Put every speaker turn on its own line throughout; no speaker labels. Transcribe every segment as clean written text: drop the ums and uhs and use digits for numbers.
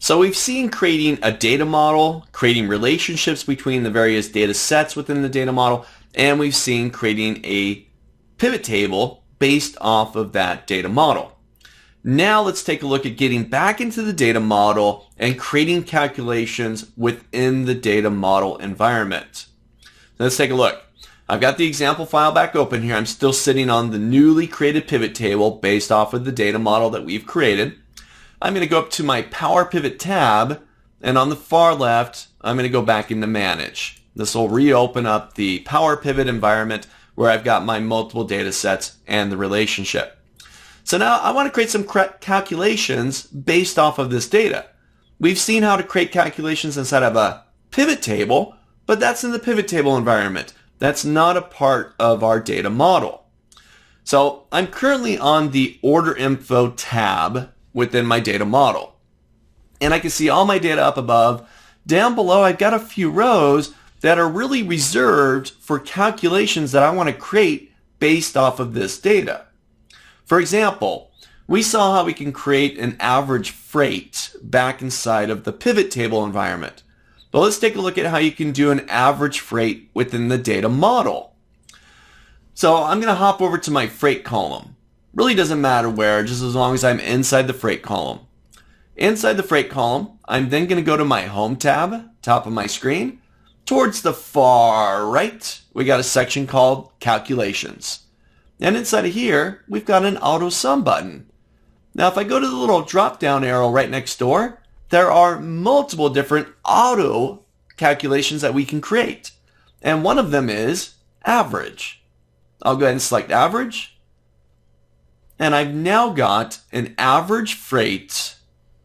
So we've seen creating a data model, creating relationships between the various data sets within the data model, and we've seen creating a pivot table based off of that data model. Now let's take a look at getting back into the data model and creating calculations within the data model environment. Let's take a look. I've got the example file back open here. I'm still sitting on the newly created pivot table based off of the data model that we've created. I'm going to go up to my Power Pivot tab, and on the far left, I'm going to go back into Manage. This will reopen up the Power Pivot environment where I've got my multiple data sets and the relationship. So now I want to create some calculations based off of this data. We've seen how to create calculations inside of a pivot table, but that's in the pivot table environment. That's not a part of our data model. So I'm currently on the Order Info tab within my data model. And I can see all my data up above. Down below, I've got a few rows that are really reserved for calculations that I want to create based off of this data. For example, we saw how we can create an average freight back inside of the pivot table environment. But let's take a look at how you can do an average freight within the data model. So I'm going to hop over to my freight column. Really doesn't matter where, just as long as I'm inside the freight column. Inside the freight column, I'm then going to go to my Home tab, top of my screen. Towards the far right, we got a section called Calculations. And inside of here, we've got an Auto Sum button. Now, if I go to the little drop-down arrow right next door, there are multiple different auto calculations that we can create. And one of them is average. I'll go ahead and select average. And I've now got an average freight,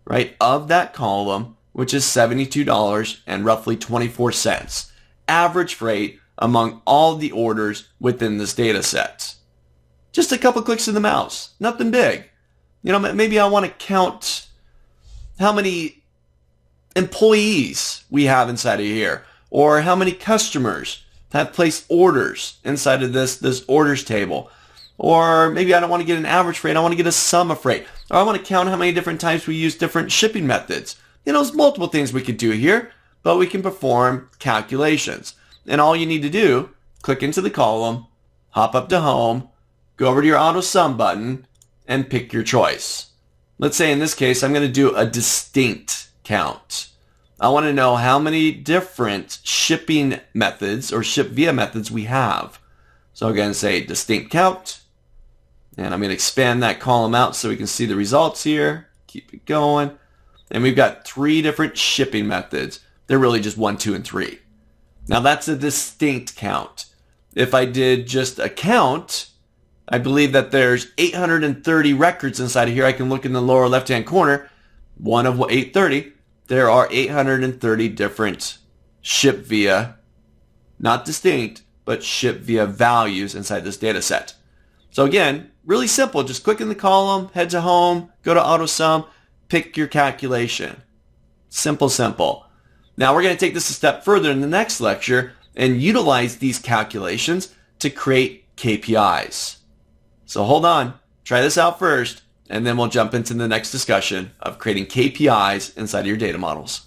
right, of that column, which is $72 and roughly 24 cents. Average freight among all the orders within this data set. Just a couple clicks of the mouse, nothing big. You know, maybe I want to count how many employees we have inside of here, or how many customers have placed orders inside of this orders table. Or maybe I don't want to get an average freight, I want to get a sum of freight. Or I want to count how many different times we use different shipping methods. You know, there's multiple things we could do here, but we can perform calculations. And all you need to do, click into the column, hop up to Home, go over to your Auto Sum button, and pick your choice. Let's say in this case, I'm going to do a distinct count. I want to know how many different shipping methods or ship via methods we have. So I'm going to say distinct count. And I'm going to expand that column out so we can see the results here. Keep it going. And we've got 3 different shipping methods. They're really just 1, 2, and 3. Now that's a distinct count. If I did just a count, I believe that there's 830 records inside of here. I can look in the lower left-hand corner. One of 830. There are 830 different ship via, not distinct, but ship via values inside this data set. So again, really simple. Just click in the column, head to Home, go to Auto Sum, pick your calculation. Simple, simple. Now we're going to take this a step further in the next lecture and utilize these calculations to create KPIs. So hold on, try this out first, and then we'll jump into the next discussion of creating KPIs inside of your data models.